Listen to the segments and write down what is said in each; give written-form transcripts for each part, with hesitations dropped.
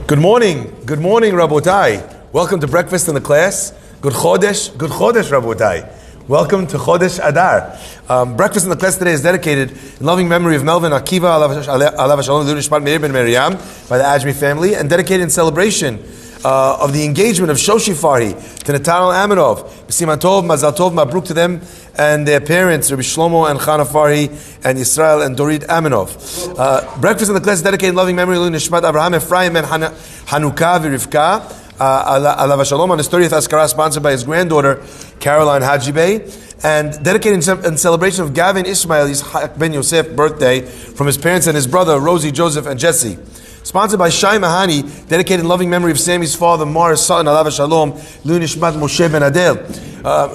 Good morning, Rabotai. Welcome to breakfast in the class. Good Chodesh, Rabotai. Welcome to Chodesh Adar. Breakfast in the class today is dedicated in loving memory of Melvin Akiva, Alav Shalom, Nishmat Meir ben Miriam, by the Ajmi family, and dedicated in celebration of the engagement of Shoshi Farhi to Nathaniel Aminov. B'siman Tov, Mazal Tov, Mabruk to them and their parents, Rabbi Shlomo and Chana Farhi, and Yisrael and Dorit Aminov. Breakfast in the class is dedicated in loving memory of Nishmat Abraham, Ephraim, and Hanukkah, V'Rivka, Alav Shalom, on his 30th Askara, sponsored by his granddaughter, Caroline Hajibeh, and dedicated in celebration of Gavin Ishmael, Yitzhak ben Yosef birthday, from his parents and his brother, Rosie, Joseph, and Jesse. Sponsored by Shai Mahani, dedicated in loving memory of Sammy's father, Morris Sutton, Alav Shalom, Lu Nishmat Moshe ben Adel.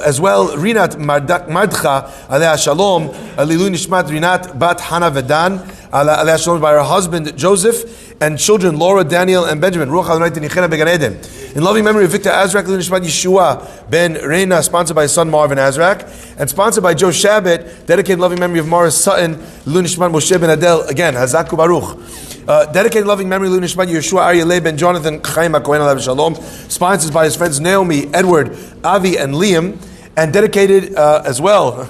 As well, Rinat Mardcha, Aleh Shalom, Lilu Nishmat Rinat Bat Hana Vedan, Aleh Shalom, by her husband, Joseph, and children, Laura, Daniel, and Benjamin. Ruach Adonai Tenichena Began Eden. In loving memory of Victor Azrak, Lilu Nishmat Yeshua ben Reina, sponsored by his son, Marvin Azrak, and sponsored by Joe Shabbat, dedicated in loving memory of Morris Sutton, Lilu Nishmat Moshe ben Adel, again, Hazaku Baruch. Dedicated loving memory of Nishmat Yeshua Aryeh Leib ben Jonathan Chaim HaKohen Alav Shalom, sponsored by his friends Naomi, Edward, Avi, and Liam, and dedicated as well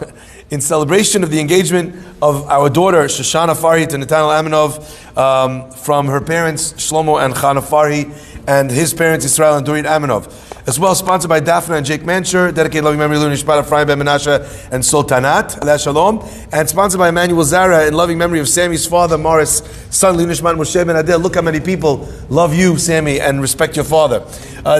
in celebration of the engagement of our daughter Shoshana Farhi to Nathaniel Aminov from her parents Shlomo and Chana Farhi, and his parents Yisrael and Dorit Aminov. As well, sponsored by Daphne and Jake Mancher, dedicated loving memory of Nishpat Ephraim ben Menashe and Sultanat, Aleh Shalom, and sponsored by Emmanuel Zara in loving memory of Sammy's father, Morris, son, Nishmat Moshe ben Adel. Look how many people love you, Sammy, and respect your father.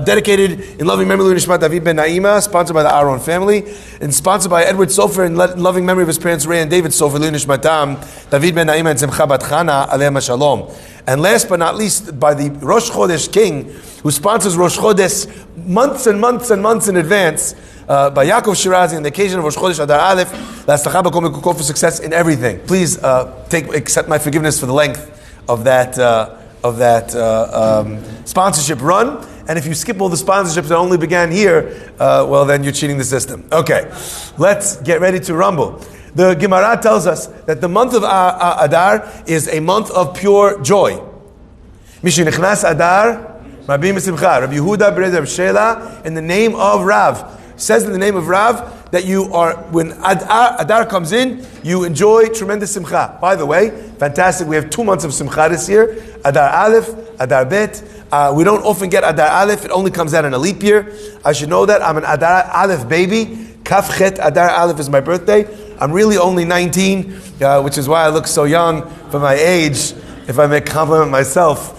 Dedicated in loving memory of Nishmat David ben Naima, sponsored by the Aaron family, and sponsored by Edward Sofer in loving memory of his parents, Ray and David Sofer, Nishmatam, David ben Naima and Simcha bat Chana, Alehem Shalom. And last but not least, by the Rosh Chodesh King, who sponsors Rosh Chodesh months and months and months in advance, by Yaakov Shirazi on the occasion of Rosh Chodesh Adar Aleph, for success in everything. Please accept my forgiveness for the length of that sponsorship run. And if you skip all the sponsorships that only began here, well, then you're cheating the system. Okay, let's get ready to rumble. The Gemara tells us that the month of Adar is a month of pure joy. Mishi Nichnas Adar, Rabbi Misimcha, Rabbi Yehuda Bered Rav Shela, in the name of Rav, says in the name of Rav that you are, when Adar comes in, you enjoy tremendous simcha. By the way, fantastic, we have 2 months of simcha this year, Adar Aleph, Adar Bet. We don't often get Adar Aleph, it only comes out in a leap year. I should know that, I'm an Adar Aleph baby. Kaf Chet Adar Aleph is my birthday. I'm really only 19, which is why I look so young for my age, if I may compliment myself,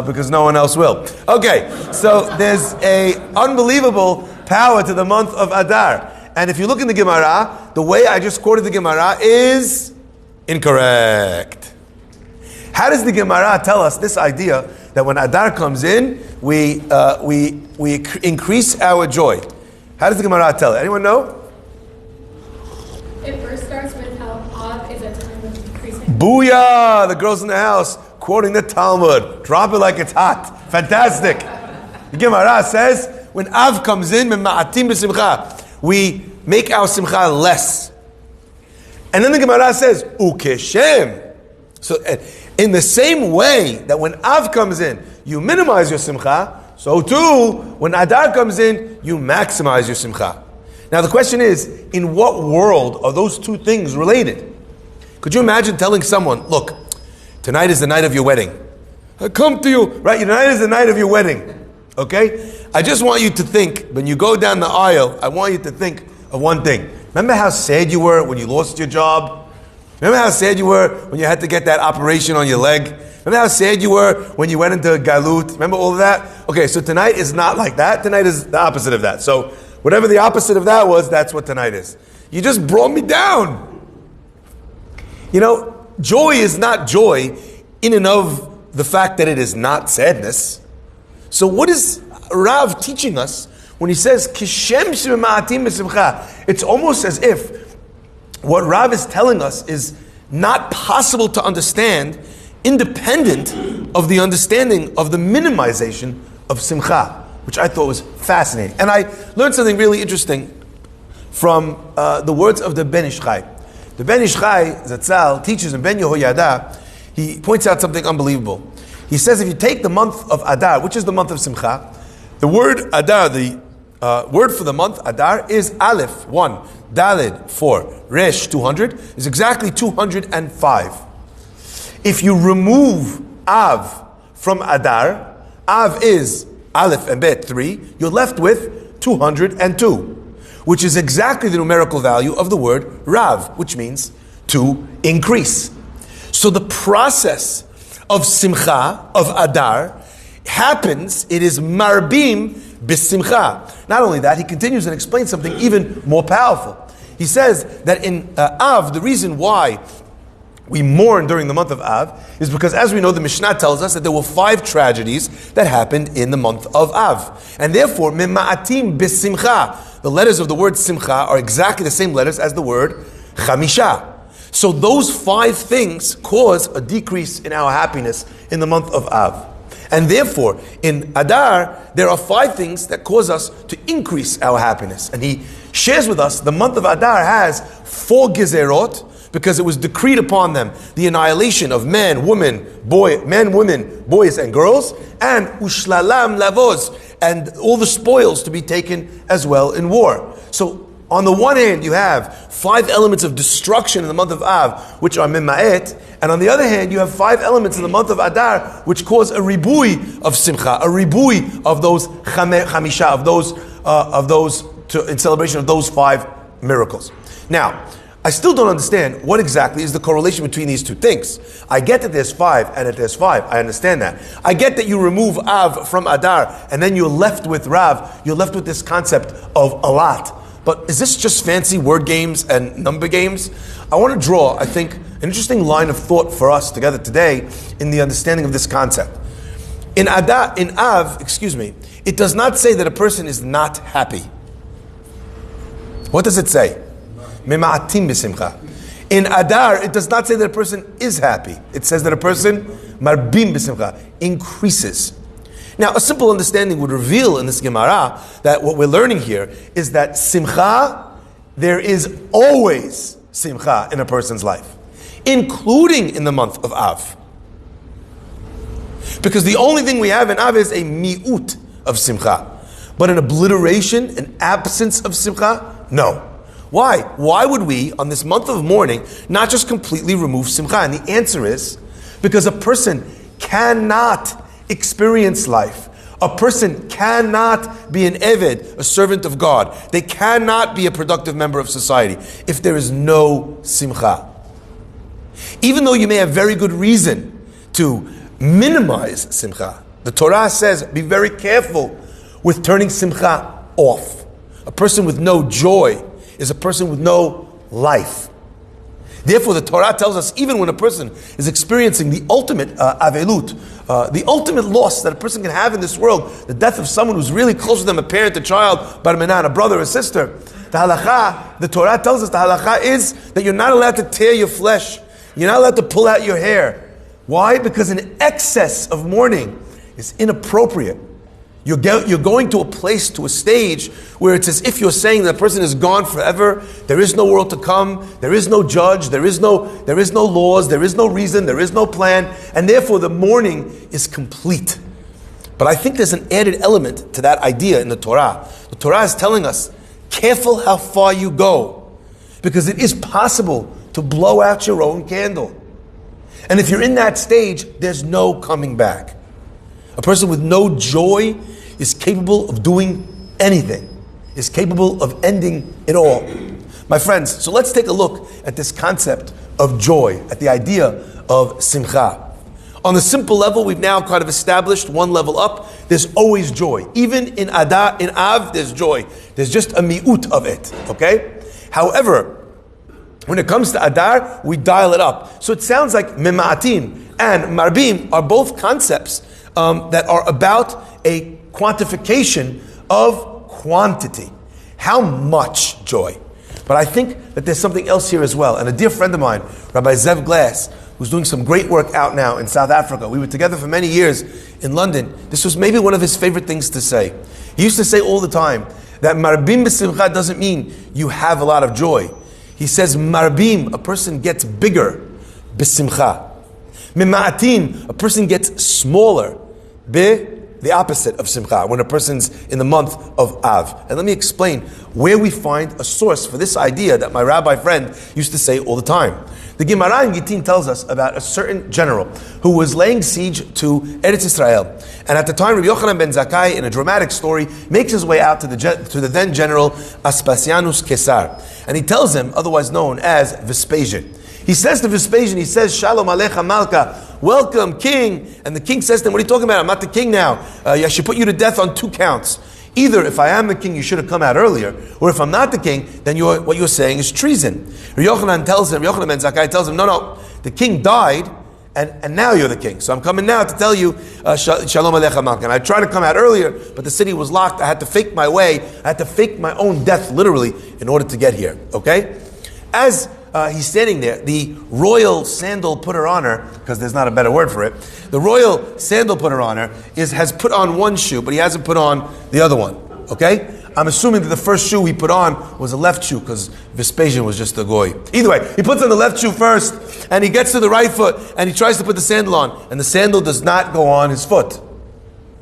because no one else will. Okay, so there's a unbelievable power to the month of Adar. And if you look in the Gemara, the way I just quoted the Gemara is incorrect. How does the Gemara tell us this idea that when Adar comes in, we increase our joy? How does the Gemara tell it? Anyone know? It first starts with how Av is a time of increasing. Booyah! The girls in the house quoting the Talmud. Drop it like it's hot. Fantastic. The Gemara says, when Av comes in, we make our simcha less. And then the Gemara says, ukeshem. So in the same way that when Av comes in, you minimize your simcha, so too, when Adar comes in, you maximize your simcha. Now the question is, in what world are those two things related? Could you imagine telling someone, look, tonight is the night of your wedding. I come to you, right? Tonight is the night of your wedding. Okay? I just want you to think, when you go down the aisle, I want you to think of one thing. Remember how sad you were when you lost your job? Remember how sad you were when you had to get that operation on your leg? Remember how sad you were when you went into galut? Remember all of that? Okay, so tonight is not like that. Tonight is the opposite of that. So whatever the opposite of that was, that's what tonight is. You just brought me down. You know, joy is not joy in and of the fact that it is not sadness. So what is Rav teaching us when he says, Kishem shema'atim b'simcha? It's almost as if what Rav is telling us is not possible to understand independent of the understanding of the minimization of simcha, which I thought was fascinating. And I learned something really interesting from the words of the Ben Ish Chai. The Ben Ish Chai, Zatzal, teaches in Ben Yehoyada, he points out something unbelievable. He says if you take the month of Adar, which is the month of Simcha, the word Adar, the word for the month Adar is Aleph, 1, Daled, 4, Resh, 200, is exactly 205. If you remove Av from Adar, Av is Aleph and Bet, 3, you're left with 202, which is exactly the numerical value of the word Rav, which means to increase. So the process of Simcha, of Adar, happens, it is Marbim B'Simcha. Not only that, he continues and explains something even more powerful. He says that in Av, the reason why we mourn during the month of Av is because, as we know, the Mishnah tells us that there were 5 tragedies that happened in the month of Av. And therefore, Mema'atim B'Simcha, the letters of the word Simcha are exactly the same letters as the word Chamisha. So those 5 things cause a decrease in our happiness in the month of Av. And therefore, in Adar, there are 5 things that cause us to increase our happiness. And he shares with us, the month of Adar has 4 gezerot, because it was decreed upon them the annihilation of men, women, boys, and girls, and ushlalam lavos, and all the spoils to be taken as well in war. So, on the one hand, you have 5 elements of destruction in the month of Av, which are mima'et, and on the other hand, you have 5 elements in the month of Adar, which cause a ribui of simcha, a ribui of those chamisha, of those in celebration of those 5 miracles. Now, I still don't understand what exactly is the correlation between these 2 things. I get that there's 5 and that there's 5. I understand that. I get that you remove Av from Adar and then you're left with Rav. You're left with this concept of a lot. But is this just fancy word games and number games? I want to draw, I think, an interesting line of thought for us together today in the understanding of this concept. In Av, it does not say that a person is not happy. What does it say? Mema'atim b'simcha. In Adar, it does not say that a person is happy. It says that a person, marbim b'simcha, increases. Now, a simple understanding would reveal in this Gemara that what we're learning here is that simcha, there is always simcha in a person's life, including in the month of Av. Because the only thing we have in Av is a mi'ut of simcha. But an obliteration, an absence of simcha, no. Why? Why would we, on this month of mourning, not just completely remove simcha? And the answer is because a person cannot experience life. A person cannot be an eved, a servant of God. They cannot be a productive member of society if there is no simcha. Even though you may have very good reason to minimize simcha, the Torah says, be very careful with turning simcha off. A person with no joy is a person with no life. Therefore, the Torah tells us, even when a person is experiencing the ultimate avelut, the ultimate loss that a person can have in this world, the death of someone who's really close to them, a parent, a child, bar minan, a brother, a sister, the halakha, the Torah tells us the halakha is that you're not allowed to tear your flesh. You're not allowed to pull out your hair. Why? Because an excess of mourning is inappropriate. You're going to a place, to a stage where it's as if you're saying that a person is gone forever. There is no world to come. There is no judge. There is no laws. There is no reason. There is no plan. And therefore the mourning is complete. But I think there's an added element to that idea in the Torah. The Torah is telling us, careful how far you go. Because it is possible to blow out your own candle. And if you're in that stage, there's no coming back. A person with no joy is capable of doing anything, is capable of ending it all. My friends, so let's take a look at this concept of joy, at the idea of simcha. On the simple level, we've now kind of established one level up. There's always joy. Even in Av, there's joy. There's just a mi'ut of it, okay? However, when it comes to Adar, we dial it up. So it sounds like mema'atim and marbim are both concepts that are about a quantification of quantity. How much joy? But I think that there's something else here as well. And a dear friend of mine, Rabbi Zev Glass, who's doing some great work out now in South Africa. We were together for many years in London. This was maybe one of his favorite things to say. He used to say all the time that marbim b'simcha doesn't mean you have a lot of joy. He says marbim, a person gets bigger b'simcha. Mima'atin, a person gets smaller. Be, the opposite of simcha, when a person's in the month of Av. And let me explain where we find a source for this idea that my rabbi friend used to say all the time. The Gemara in Gittin tells us about a certain general who was laying siege to Eretz Israel. And at the time, Rabbi Yochanan ben Zakkai, in a dramatic story, makes his way out to the then general Aspasianus Caesar. And he tells him, otherwise known as Vespasian. He says to Vespasian, he says, Shalom Alecha Malka, welcome king. And the king says to him, what are you talking about? I'm not the king now. I should put you to death on 2 counts. Either if I am the king, you should have come out earlier, or if I'm not the king, then what you're saying is treason. Rabbi Yochanan ben Zakkai tells him, no, the king died, and now you're the king. So I'm coming now to tell you, Shalom Alecha Malka. And I tried to come out earlier, but the city was locked. I had to fake my way. I had to fake my own death, literally, in order to get here. Okay? As he's standing there, the royal sandal putter on her, because there's not a better word for it, the royal sandal putter on her has put on one shoe, but he hasn't put on the other one. Okay? I'm assuming that the first shoe he put on was a left shoe, because Vespasian was just a goy. Either way, he puts on the left shoe first, and he gets to the right foot, and he tries to put the sandal on, and the sandal does not go on his foot.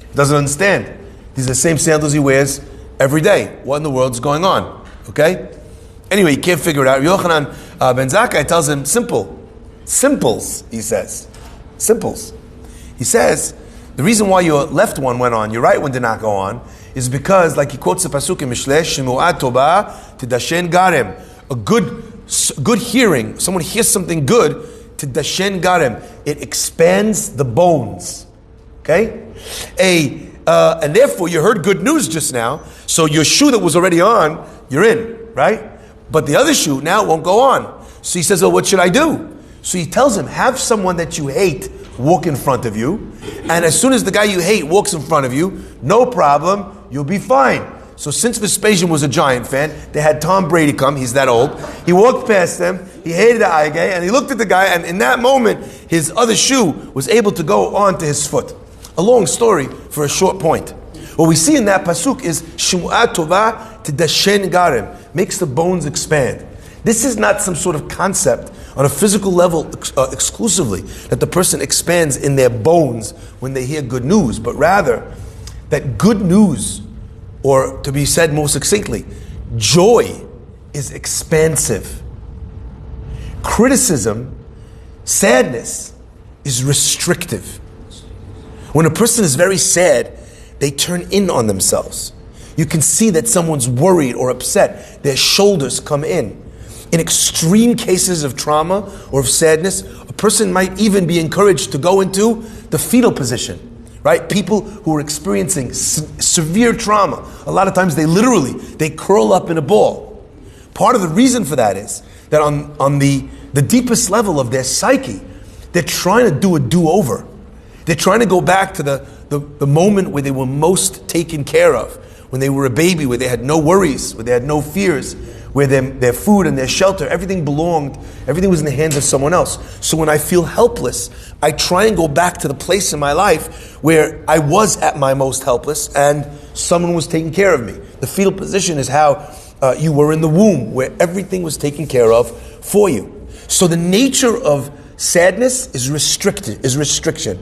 He doesn't understand. These are the same sandals he wears every day. What in the world is going on? Okay? Anyway, he can't figure it out. Yochanan ben Zakkai tells him, simples, he says. Simples. He says, the reason why your left one went on, your right one did not go on, is because, like he quotes the pasuk in Mishleh, Shemu'at Tobah Tidashen Garem. A good hearing, someone hears something good, Tidashen Garem. It expands the bones. Okay? And therefore, you heard good news just now, so your shoe that was already on, you're in, right? But the other shoe now won't go on. So he says, well, what should I do? So he tells him, have someone that you hate walk in front of you. And as soon as the guy you hate walks in front of you, no problem, you'll be fine. So since Vespasian was a Giant fan, they had Tom Brady come, he's that old. He walked past them, he hated the eye guy, and he looked at the guy, and in that moment, his other shoe was able to go onto his foot. A long story for a short point. What we see in that pasuk is Shemu'at Tovah Tidashen Garem, makes the bones expand. This is not some sort of concept on a physical level exclusively, that the person expands in their bones when they hear good news, but rather that good news, or to be said more succinctly, joy is expansive. Criticism, sadness, is restrictive. When a person is very sad, they turn in on themselves. You can see that someone's worried or upset. Their shoulders come in. In extreme cases of trauma or of sadness, a person might even be encouraged to go into the fetal position, right? People who are experiencing severe trauma, a lot of times they curl up in a ball. Part of the reason for that is that on the deepest level of their psyche, they're trying to do a do-over. They're trying to go back to the moment where they were most taken care of, when they were a baby, where they had no worries, where they had no fears, where their food and their shelter, everything was in the hands of someone else. So when I feel helpless, I try and go back to the place in my life where I was at my most helpless and someone was taking care of me. The fetal position is how you were in the womb, where everything was taken care of for you. So the nature of sadness is restriction.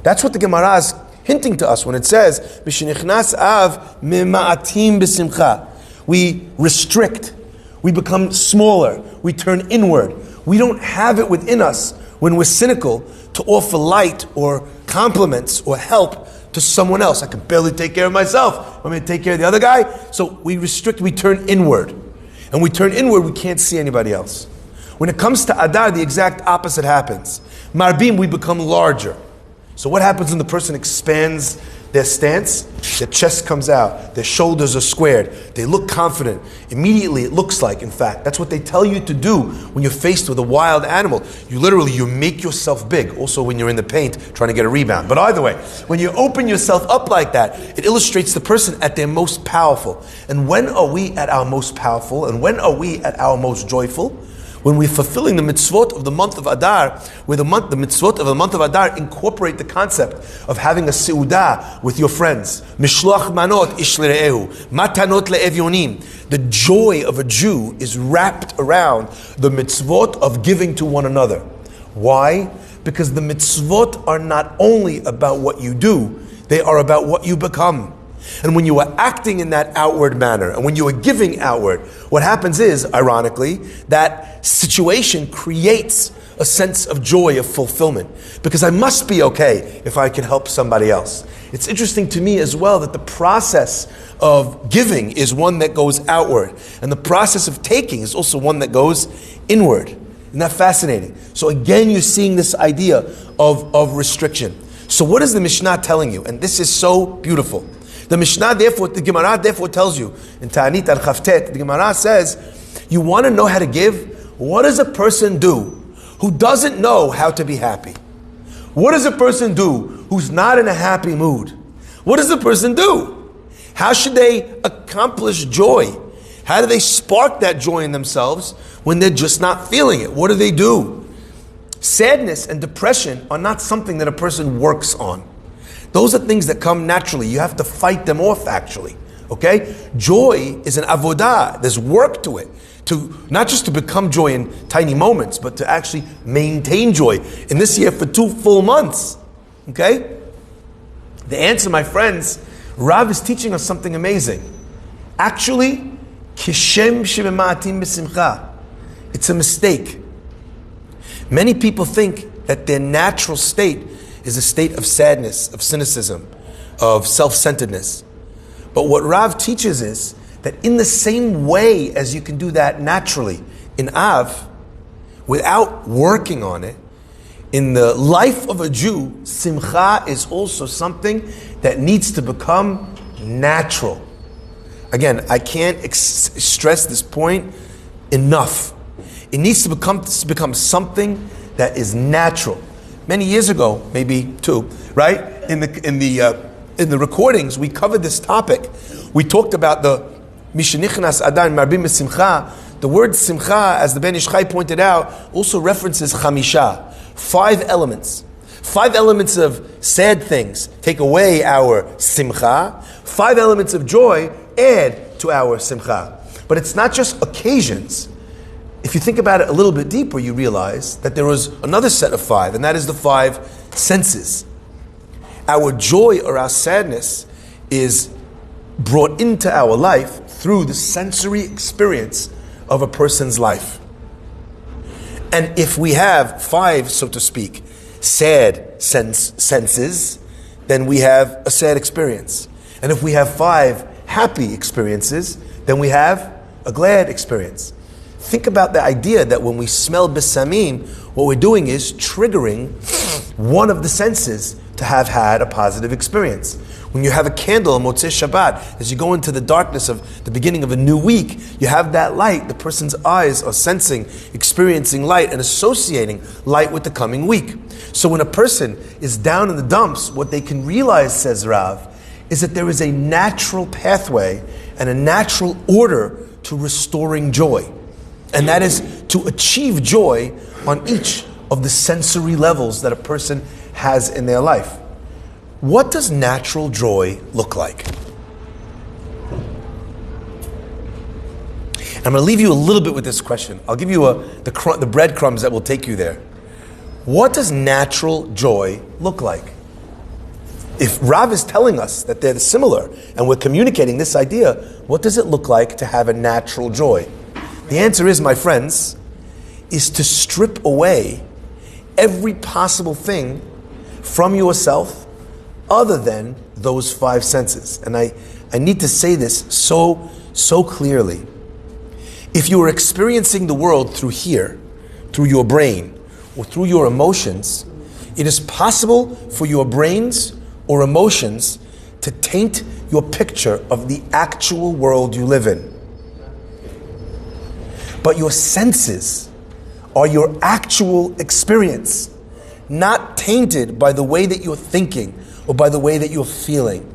That's what the Gemara is hinting to us when it says, "B'shenichnas av mema'atim b'simcha." We restrict. We become smaller. We turn inward. We don't have it within us when we're cynical to offer light or compliments or help to someone else. I can barely take care of myself. I'm going to take care of the other guy. So we restrict. We turn inward. And we turn inward, we can't see anybody else. When it comes to Adar, the exact opposite happens. Marbim, we become larger. So what happens when the person expands their stance? Their chest comes out, their shoulders are squared, they look confident. Immediately it looks like, in fact, that's what they tell you to do when you're faced with a wild animal. You make yourself big. Also when you're in the paint trying to get a rebound. But either way, when you open yourself up like that, it illustrates the person at their most powerful. And when are we at our most powerful? And when are we at our most joyful? When we're fulfilling the mitzvot of the month of Adar, where the mitzvot of the month of Adar incorporate the concept of having a seudah with your friends. Mishloach manot ish l're'ehu, matanot le'evyonim. The joy of a Jew is wrapped around the mitzvot of giving to one another. Why? Because the mitzvot are not only about what you do, they are about what you become. And when you are acting in that outward manner, and when you are giving outward, what happens is, ironically, that situation creates a sense of joy, of fulfillment. Because I must be okay if I can help somebody else. It's interesting to me as well that the process of giving is one that goes outward, and the process of taking is also one that goes inward. Isn't that fascinating? So again, you're seeing this idea of restriction. So what is the Mishnah telling you? And this is so beautiful. The Mishnah, therefore, the Gemara therefore tells you, in Ta'anit al-Chaftet, the Gemara says, you want to know how to give? What does a person do who doesn't know how to be happy? What does a person do who's not in a happy mood? What does a person do? How should they accomplish joy? How do they spark that joy in themselves when they're just not feeling it? What do they do? Sadness and depression are not something that a person works on. Those are things that come naturally. You have to fight them off, actually. Okay? Joy is an avodah. There's work to it. To not just to become joy in tiny moments, but to actually maintain joy in this year for 2 full months. Okay? The answer, my friends, Rav is teaching us something amazing. Actually, kishem shebema'atim b'simcha. It's a mistake. Many people think that their natural state is a state of sadness, of cynicism, of self-centeredness. But what Rav teaches is that in the same way as you can do that naturally in Av, without working on it, in the life of a Jew, simcha is also something that needs to become natural. Again, I can't stress this point enough. It needs to become something that is natural. Many years ago, maybe 2, right? In the recordings, we covered this topic. We talked about the Mishenichnas Adar Marbim Simcha. The word Simcha, as the Ben Ish Chai pointed out, also references Chamisha, 5 elements. 5 elements of sad things take away our Simcha. 5 elements of joy add to our Simcha. But it's not just occasions. If you think about it a little bit deeper, you realize that there was another set of 5, and that is the 5 senses. Our joy or our sadness is brought into our life through the sensory experience of a person's life. And if we have 5, so to speak, sad senses, then we have a sad experience. And if we have 5 happy experiences, then we have a glad experience. Think about the idea that when we smell besamim, what we're doing is triggering one of the senses to have had a positive experience. When you have a candle on Motzei Shabbat, as you go into the darkness of the beginning of a new week, you have that light. The person's eyes are sensing, experiencing light, and associating light with the coming week. So when a person is down in the dumps, what they can realize, says Rav, is that there is a natural pathway and a natural order to restoring joy. And that is to achieve joy on each of the sensory levels that a person has in their life. What does natural joy look like? I'm going to leave you a little bit with this question. I'll give you the breadcrumbs that will take you there. What does natural joy look like? If Rav is telling us that they're similar and we're communicating this idea, what does it look like to have a natural joy? The answer is, my friends, is to strip away every possible thing from yourself other than those 5 senses. And I need to say this so clearly. If you are experiencing the world through here, through your brain, or through your emotions, it is possible for your brains or emotions to taint your picture of the actual world you live in. But your senses are your actual experience, not tainted by the way that you're thinking or by the way that you're feeling.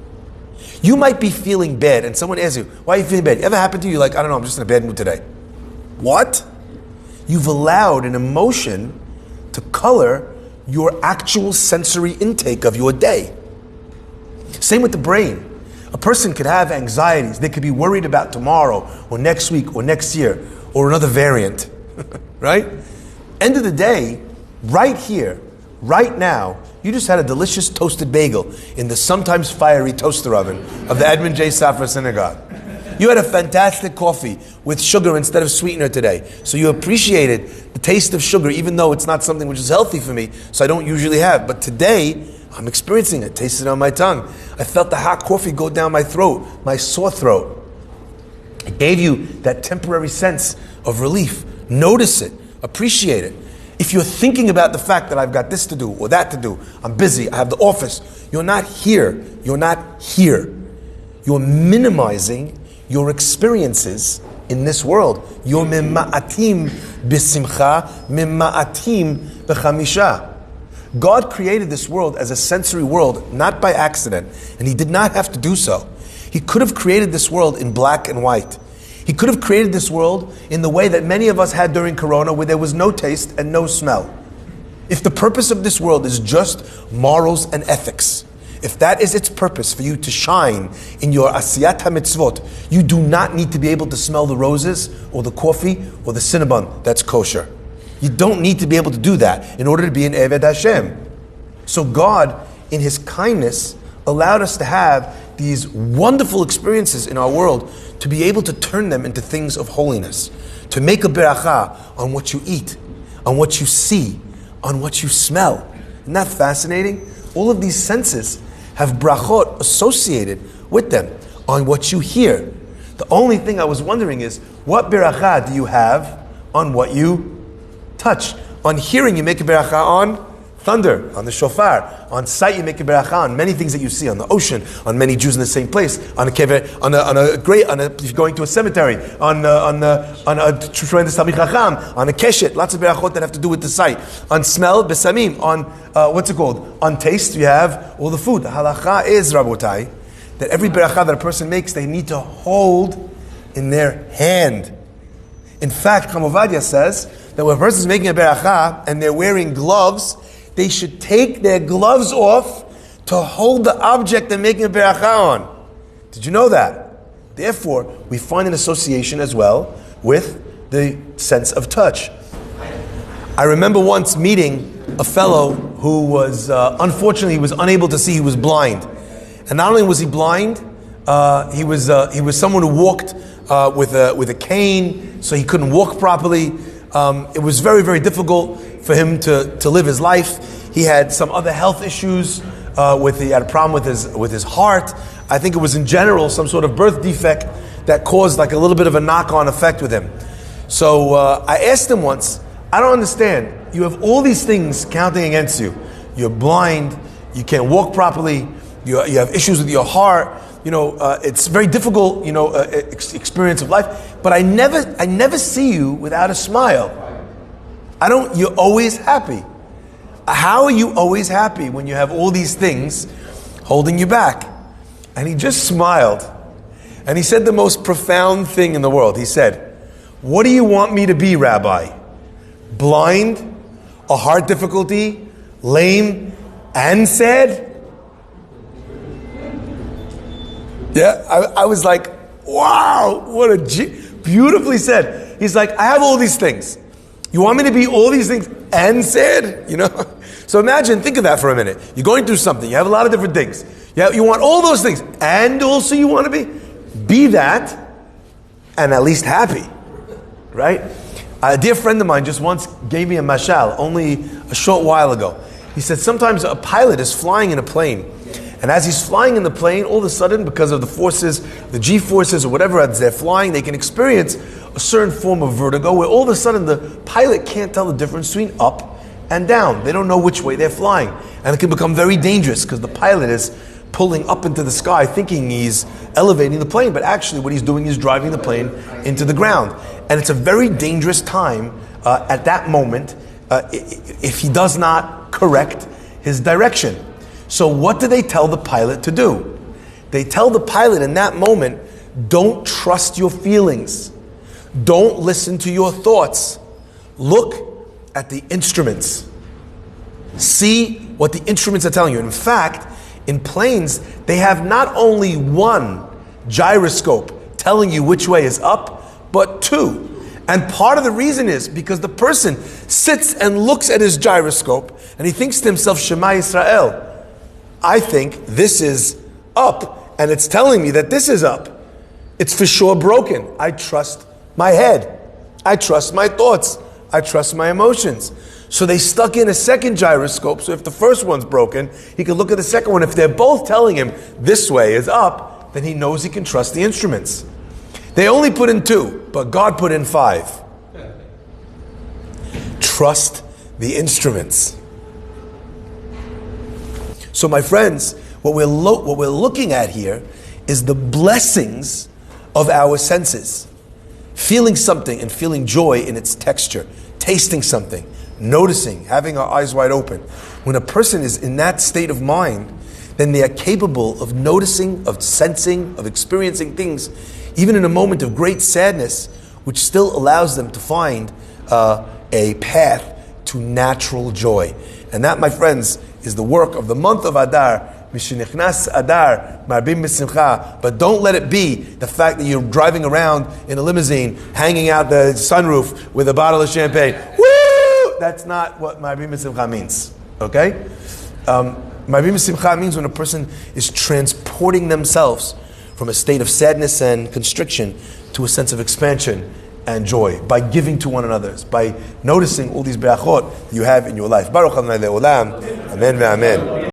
You might be feeling bad, and someone asks you, why are you feeling bad? Ever happened to you? You're like, I don't know, I'm just in a bad mood today. What? You've allowed an emotion to color your actual sensory intake of your day. Same with the brain. A person could have anxieties. They could be worried about tomorrow or next week or next year or another variant, right? End of the day, right here, Right now, you just had a delicious toasted bagel in the sometimes fiery toaster oven of the Edmund J. Safra Synagogue. You had a fantastic coffee with sugar instead of sweetener today. So you appreciated the taste of sugar, even though it's not something which is healthy for me, so I don't usually have. But today, I'm experiencing it, tasted it on my tongue. I felt the hot coffee go down my throat, my sore throat. It gave you that temporary sense of relief. Notice it, appreciate it. If you're thinking about the fact that I've got this to do or that to do, I'm busy, I have the office, you're not here. You're not here. You're minimizing your experiences in this world. You're mimma'atim b'simcha, mimma'atim b'chamisha. God created this world as a sensory world, not by accident, and He did not have to do so. He could have created this world in black and white. He could have created this world in the way that many of us had during Corona, where there was no taste and no smell. If the purpose of this world is just morals and ethics, if that is its purpose for you to shine in your asiyat ha-mitzvot, you do not need to be able to smell the roses or the coffee or the cinnamon that's kosher. You don't need to be able to do that in order to be an Eved Hashem. So God, in His kindness, allowed us to have these wonderful experiences in our world, to be able to turn them into things of holiness, to make a beracha on what you eat, on what you see, on what you smell. Isn't that fascinating? All of these senses have brachot associated with them, on what you hear. The only thing I was wondering is, what beracha do you have on what you touch? On hearing, you make a beracha on thunder, on the shofar. On sight, you make a beracha on many things that you see, on the ocean, on many Jews in the same place, on a kever, if you're going to a cemetery, on a tremendous Talmid Chacham, on a keshet, lots of berachot that have to do with the sight. On smell, besamim. On on taste, you have all the food. The halacha is, Rabotai, that every beracha that a person makes, they need to hold in their hand. In fact, Chamovadia says that when a person is making a beracha and they're wearing gloves, they should take their gloves off to hold the object they're making a beracha on. Did you know that? Therefore, we find an association as well with the sense of touch. I remember once meeting a fellow who was, unfortunately, he was unable to see, he was blind. And not only was he blind, he was someone who walked with a cane, so he couldn't walk properly. It was very, very difficult for him to live his life. He had some other health issues. He had a problem with his heart. I think it was in general some sort of birth defect that caused like a little bit of a knock-on effect with him. So I asked him once, I don't understand. You have all these things counting against you. You're blind. You can't walk properly. You have issues with your heart. It's very difficult, experience of life. But I never see you without a smile. You're always happy. How are you always happy when you have all these things holding you back? And he just smiled. And he said the most profound thing in the world. He said, what do you want me to be, Rabbi? Blind, a heart difficulty, lame, and sad? Yeah, I was like, wow, what beautifully said. He's like, I have all these things. You want me to be all these things and sad? So imagine, think of that for a minute. You're going through something. You have a lot of different things. You want all those things. And also you want to be that and at least happy. Right? A dear friend of mine just once gave me a mashal only a short while ago. He said sometimes a pilot is flying in a plane. And as he's flying in the plane, all of a sudden, because of the forces, the G-forces or whatever, as they're flying, they can experience a certain form of vertigo where all of a sudden the pilot can't tell the difference between up and down. They don't know which way they're flying. And it can become very dangerous because the pilot is pulling up into the sky thinking he's elevating the plane, but actually what he's doing is driving the plane into the ground. And it's a very dangerous time at that moment if he does not correct his direction. So what do they tell the pilot to do? They tell the pilot in that moment, don't trust your feelings. Don't listen to your thoughts. Look at the instruments. See what the instruments are telling you. In fact, in planes, they have not only one gyroscope telling you which way is up, but two. And part of the reason is because the person sits and looks at his gyroscope and he thinks to himself, Shema Yisrael, I think this is up and it's telling me that this is up. It's for sure broken. I trust my head. I trust my thoughts. I trust my emotions. So they stuck in a second gyroscope, so if the first one's broken, he can look at the second one. If they're both telling him this way is up, then he knows he can trust the instruments. They only put in 2, but God put in 5. Trust the instruments. So my friends, what we're looking at here is the blessings of our senses. Feeling something and feeling joy in its texture. Tasting something. Noticing, having our eyes wide open. When a person is in that state of mind, then they are capable of noticing, of sensing, of experiencing things, even in a moment of great sadness, which still allows them to find a path to natural joy. And that, my friends, is the work of the month of Adar. Mishenichnas Adar, marbim b'simcha. But don't let it be the fact that you're driving around in a limousine, hanging out the sunroof with a bottle of champagne. Woo! That's not what marbim b'simcha means. Okay? Marbim b'simcha means when a person is transporting themselves from a state of sadness and constriction to a sense of expansion and joy by giving to one another, by noticing all these berachot you have in your life. Baruch Adonai le'olam. Amen ve'amen.